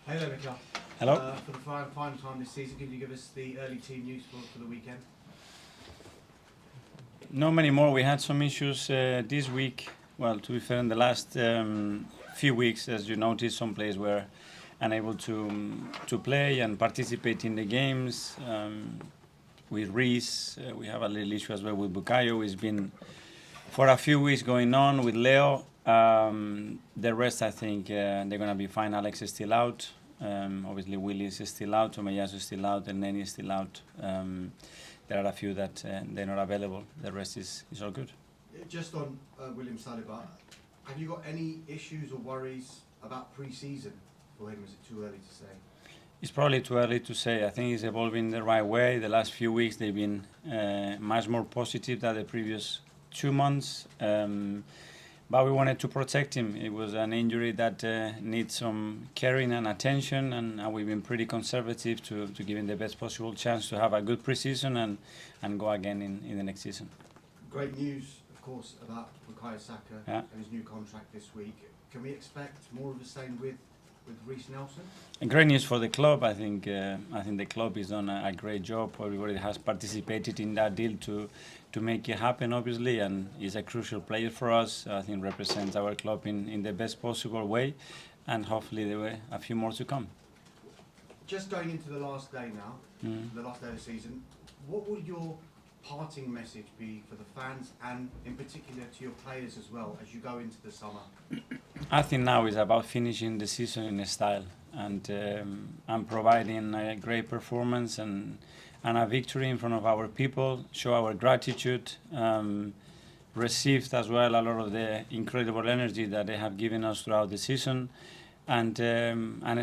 Hello, Mikel. Hello. For the final time this season, can you give us the early team news for the weekend? Not many more. We had some issues this week. Well, to be fair, in the last few weeks, as you noticed, some players were unable to play and participate in the games. With Reiss, we have a little issue as well with Bukayo. It's been for a few weeks going on with Leo. The rest, I think, they're going to be fine. Alex is still out. Obviously, Willie is still out. Tomiyasu is still out. And Nenny is still out. There are a few that they're not available. The rest is all good. Just on William Saliba, have you got any issues or worries about pre-season for him? Is it too early to say? It's probably too early to say. I think he's evolving the right way. The last few weeks they've been much more positive than the previous 2 months. But we wanted to protect him. It was an injury that needs some caring and attention, and we've been pretty conservative to give him the best possible chance to have a good preseason and go again in the next season. Great news, of course, about Bukayo Saka and his new contract this week. Can we expect more of the same with Reiss Nelson? And great news for the club. I think the club has done a great job. Everybody has participated in that deal to make it happen, obviously, and he's a crucial player for us. I think represents our club in the best possible way, and hopefully there were a few more to come. Just going into the last day now, the last day of the season, what would your parting message be for the fans and in particular to your players as well as you go into the summer? I think now is about finishing the season in style and providing a great performance and a victory in front of our people, show our gratitude, received as well a lot of the incredible energy that they have given us throughout the season, and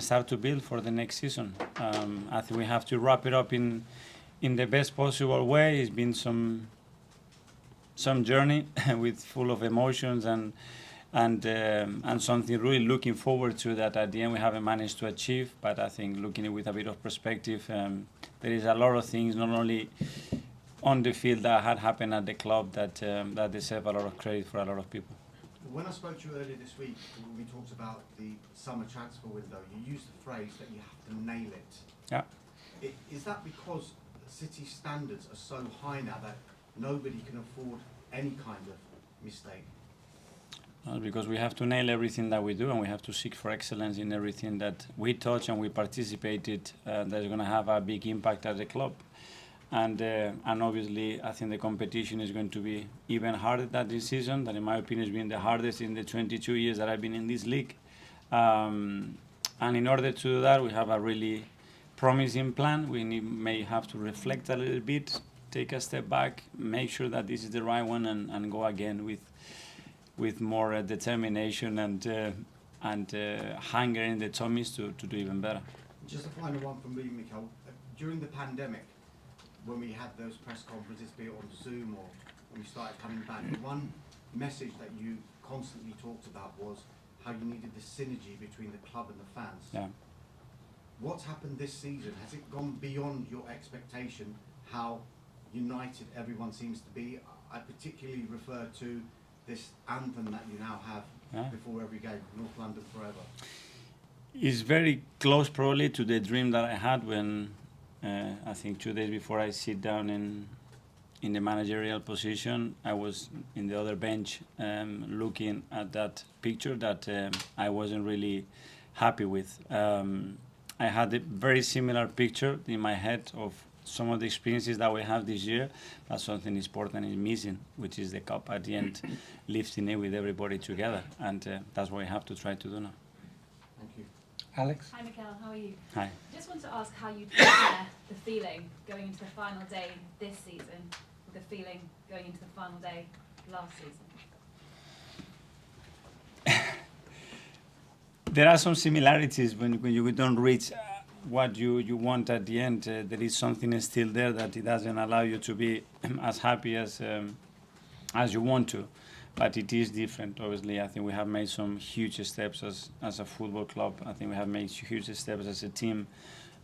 start to build for the next season. I think we have to wrap it up in the best possible way. It's been some journey with full of emotions and something really looking forward to that at the end we haven't managed to achieve. But I think looking at it with a bit of perspective, there is a lot of things not only on the field that had happened at the club that deserve a lot of credit for a lot of people. When I spoke to you earlier this week, when we talked about the summer transfer window, you used the phrase that you have to nail it. Yeah. Is that because City standards are so high now that nobody can afford any kind of mistake? Well, because we have to nail everything that we do, and we have to seek for excellence in everything that we touch and we participated. That's going to have a big impact at the club, and obviously I think the competition is going to be even harder this season. That, in my opinion, has been the hardest in the 22 years that I've been in this league. And in order to do that, we have a really promising plan. We may have to reflect a little bit, take a step back, make sure that this is the right one, and go again with more determination and hunger in the tummies to do even better. Just a final one from me, Mikel. During the pandemic, when we had those press conferences, be it on Zoom or when we started coming back, the one message that you constantly talked about was how you needed the synergy between the club and the fans. Yeah. What's happened this season? Has it gone beyond your expectation, how united everyone seems to be? I particularly refer to this anthem that you now have before every game, North London Forever. It's very close probably to the dream that I had when I think 2 days before I sit down in the managerial position, I was in the other bench looking at that picture that I wasn't really happy with. I had a very similar picture in my head of some of the experiences that we have this year, but something important is missing, which is the cup at the end, lifting it with everybody together, and that's what we have to try to do now. Thank you. Alex? Hi Mikel, how are you? Hi. Just want to ask how you compare the feeling going into the final day this season with the feeling going into the final day last season. There are some similarities when you don't reach what you want at the end. There is something still there that it doesn't allow you to be as happy as you want to, but it is different. Obviously, I think we have made some huge steps as a football club. I think we have made huge steps as a team.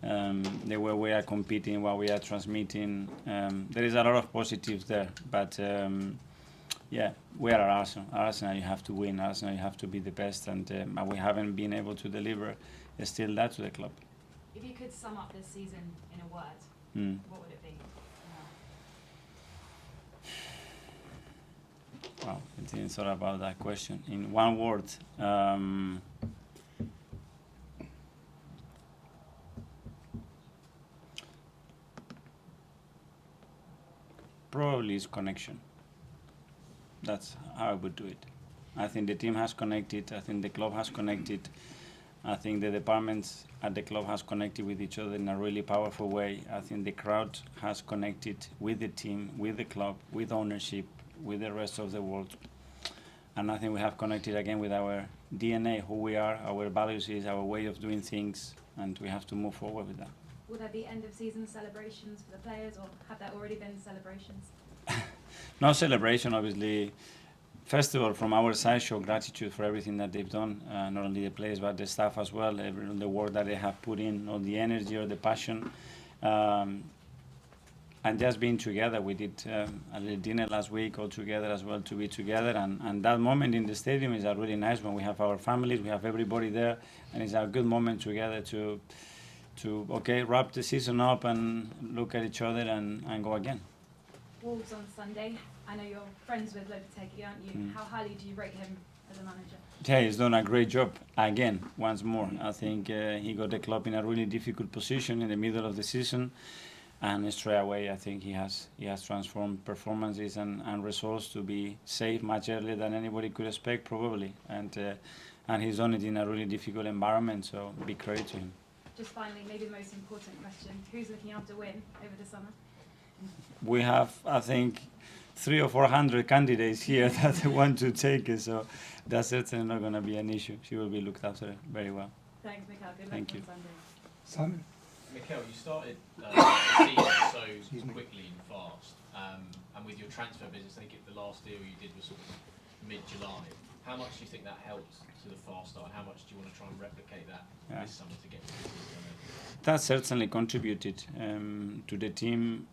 The way we are competing, what we are transmitting, there is a lot of positives there, but yeah, we are Arsenal. Arsenal, you have to win. Arsenal, you have to be the best, and we haven't been able to deliver still that to the club. If you could sum up this season in a word, what would it be? Wow, I didn't thought about that question. In one word, probably is connection. That's how I would do it. I think the team has connected. I think the club has connected. I think the departments at the club has connected with each other in a really powerful way. I think the crowd has connected with the team, with the club, with ownership, with the rest of the world. And I think we have connected again with our DNA, who we are, our values is, our way of doing things, and we have to move forward with that. Will there be end of season celebrations for the players, or have there already been celebrations? No celebration, obviously. First of all, from our side, show gratitude for everything that they've done, not only the players but the staff as well, the work that they have put in, all the energy or the passion, and just being together. We did a little dinner last week all together as well, to be together, and that moment in the stadium is a really nice one. We have our families, we have everybody there, and it's a good moment together to wrap the season up and look at each other and go again. Wolves on Sunday. I know you're friends with Lopetegui, aren't you? How highly do you rate him as a manager? Yeah, he's done a great job again, once more. I think he got the club in a really difficult position in the middle of the season, and straight away I think he has transformed performances and results to be safe much earlier than anybody could expect probably, and he's done it in a really difficult environment, so big credit to him. Just finally, maybe the most important question, who's looking after win over the summer? We have, I think, 300 or 400 candidates here that want to take it, so that's certainly not going to be an issue. She will be looked after very well. Thanks, Mikel. Good luck Thank you. on Sunday. Simon? Mikel, you started the season so quickly and fast, and with your transfer business, I think the last deal you did was sort of mid-July. How much do you think that helped to the fast start, and how much do you want to try and replicate that this summer to get to the season? That certainly contributed to the team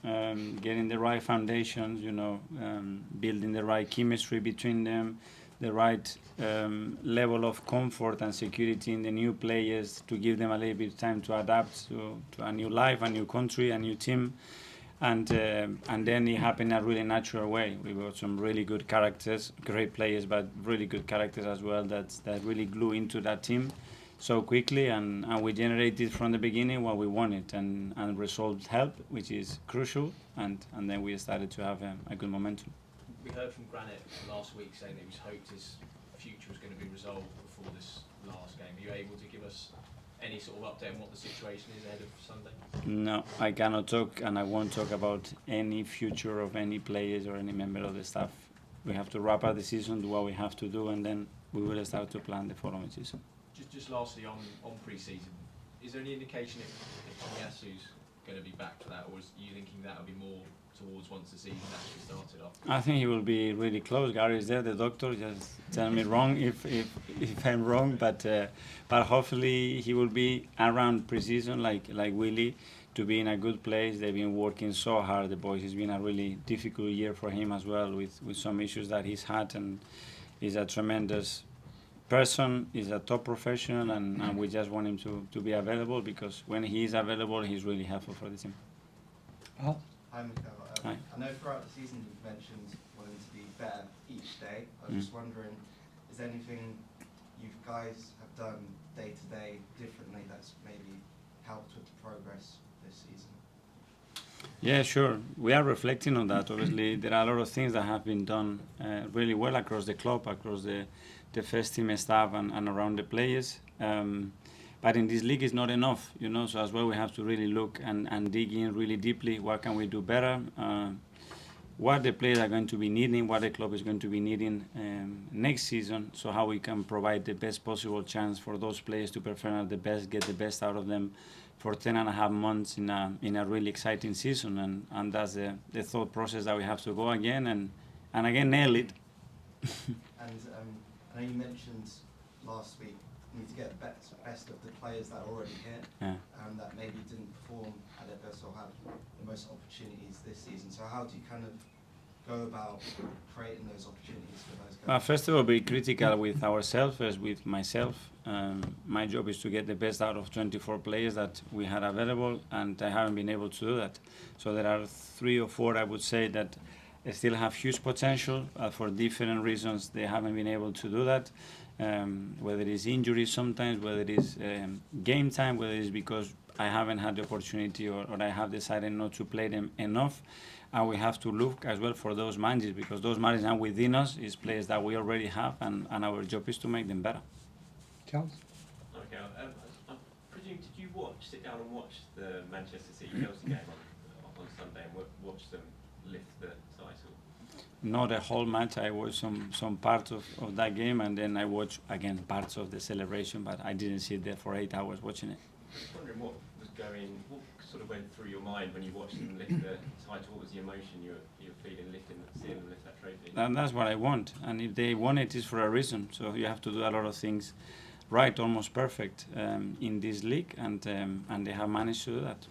getting the right foundations, building the right chemistry between them, the right level of comfort and security in the new players to give them a little bit of time to adapt to a new life, a new country, a new team. And then it happened in a really natural way. We got some really good characters, great players, but really good characters as well that really glue into that team so quickly, and we generated from the beginning what we wanted, and results help, which is crucial, and then we started to have a good momentum. We heard from Granit last week saying that he was hoped his future was going to be resolved before this last game. Are you able to give us any sort of update on what the situation is ahead of Sunday? No, I cannot talk, and I won't talk about any future of any players or any member of the staff. We have to wrap up the season, do what we have to do, and then we will start to plan the following season. Just lastly on pre-season, is there any indication if Tomiyasu's going to be back for that, or is you thinking that will be more towards once the season actually started off? I think he will be really close. Gary is there, the doctor. Just tell me wrong if I'm wrong, but hopefully he will be around pre-season like Willie, to be in a good place. They've been working so hard, the boys. It's been a really difficult year for him as well, with some issues that he's had, and he's a tremendous person, he's a top professional, and we just want him to be available, because when he is available, he's really helpful for the team. Oh. Hi, Mikel. Hi. I know throughout the season you've mentioned wanting to be better each day. I was just wondering, is there anything you guys have done day to day differently that's maybe helped with the progress this season? Yeah, sure. We are reflecting on that. Obviously, there are a lot of things that have been done really well across the club, across the first team staff and around the players. But in this league, it's not enough, so as well we have to really look and dig in really deeply. What can we do better? What the players are going to be needing, what the club is going to be needing next season, so how we can provide the best possible chance for those players to perform at the best, get the best out of them for 10.5 months in a really exciting season. And that's the thought process that we have to go again and again nail it. And I know you mentioned last week you need to get the best of the players that are already here, that maybe didn't perform at their best or have the most opportunities this season. So how do you kind of go about creating those opportunities for those guys? Well, first of all, be critical with ourselves, first with myself. My job is to get the best out of 24 players that we had available, and I haven't been able to do that. So there are 3 or 4, I would say, that still have huge potential. For different reasons, they haven't been able to do that. Whether it is injuries sometimes, whether it is game time, whether it is because I haven't had the opportunity or I have decided not to play them enough. And we have to look as well for those managers, because those managers are within us, is players that we already have, and our job is to make them better. Charles? Okay, I presume, did you sit down and watch the Manchester City-Chelsea game on Sunday and watch them lift the title? Not a whole match. I watched some parts of that game, and then I watched again parts of the celebration, but I didn't sit there for 8 hours watching it. I was wondering what sort of went through your mind when you watched them lift the title. What was the emotion you were feeling seeing them lift that trophy? And that's what I want. And if they won it, it's for a reason. So you have to do a lot of things right, almost perfect in this league, and they have managed to do that.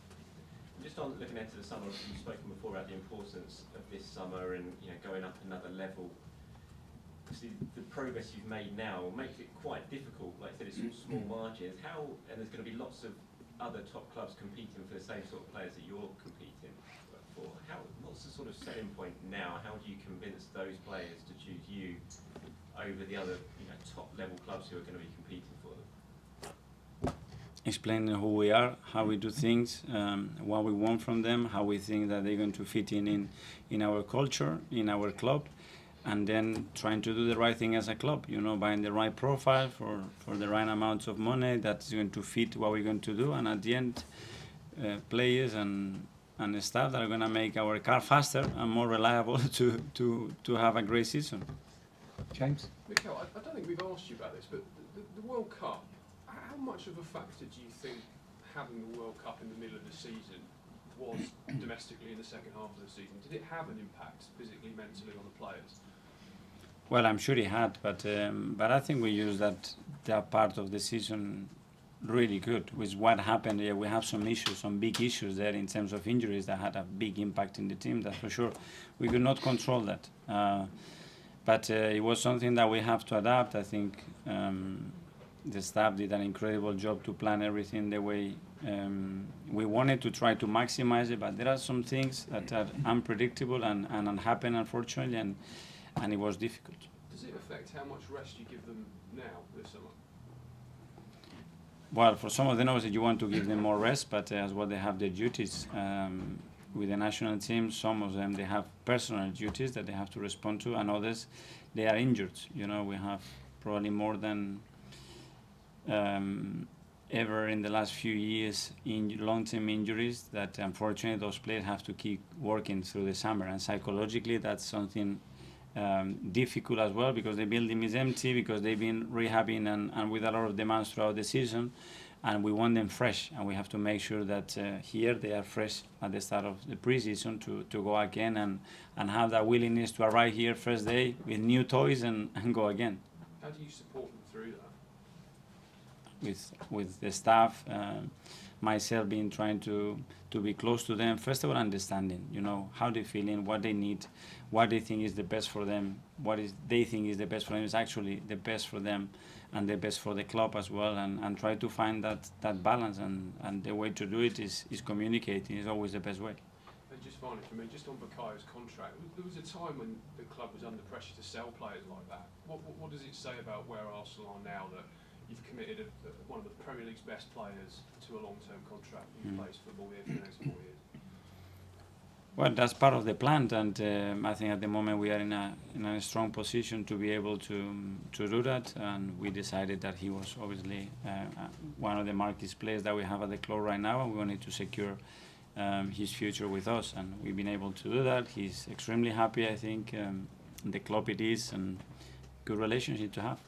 Just on looking ahead to the summer, you've spoken before about the importance of this summer and going up another level. Obviously, the progress you've made now makes it quite difficult. Like I said, it's small margins. And there's going to be lots of other top clubs competing for the same sort of players that you're competing for. What's the sort of selling point now? How do you convince those players to choose you over the other top level clubs who are going to be competing for them? Explaining who we are, how we do things, what we want from them, how we think that they're going to fit in our culture, in our club, and then trying to do the right thing as a club, buying the right profile for the right amounts of money that's going to fit what we're going to do, and at the end, players and the staff that are going to make our car faster and more reliable to have a great season. James? Mikel, I don't think we've asked you about this, but the World Cup, how much of a factor do you think having the World Cup in the middle of the season was domestically in the second half of the season? Did it have an impact physically, mentally on the players? Well, I'm sure it had, but I think we used that part of the season really good. With what happened here, we have some big issues there in terms of injuries that had a big impact in the team, that's for sure. We could not control that. But it was something that we have to adapt. I think the staff did an incredible job to plan everything the way we wanted to try to maximize it, but there are some things that are unpredictable and happen, unfortunately, and it was difficult. Does it affect how much rest you give them now this summer? Well, for some of them, obviously, you want to give them more rest, but as well, they have their duties. With the national team, some of them, they have personal duties that they have to respond to, and others, they are injured. We have probably more than ever in the last few years in long-term injuries that unfortunately those players have to keep working through the summer, and psychologically that's something difficult as well, because the building is empty, because they've been rehabbing and with a lot of demands throughout the season, and we want them fresh, and we have to make sure that here they are fresh at the start of the preseason to go again and have that willingness to arrive here first day with new toys and go again. How do you support them through that? With the staff, myself being trying to be close to them. First of all, understanding, how they're feeling, what they need, what they think is the best for them, they think is the best for them is actually the best for them and the best for the club as well, and try to find that balance, and the way to do it is communicating is always the best way. And just finally for me, just on Bukayo's contract, there was a time when the club was under pressure to sell players like that. What does it say about where Arsenal are now that you've committed one of the Premier League's best players to a long-term contract and he plays football here for the next 4 years? Well, that's part of the plan, and I think at the moment we are in a strong position to be able to do that, and we decided that he was obviously one of the marquee players that we have at the club right now, and we wanted to secure his future with us, and we've been able to do that. He's extremely happy, I think, the club it is, and good relationship to have.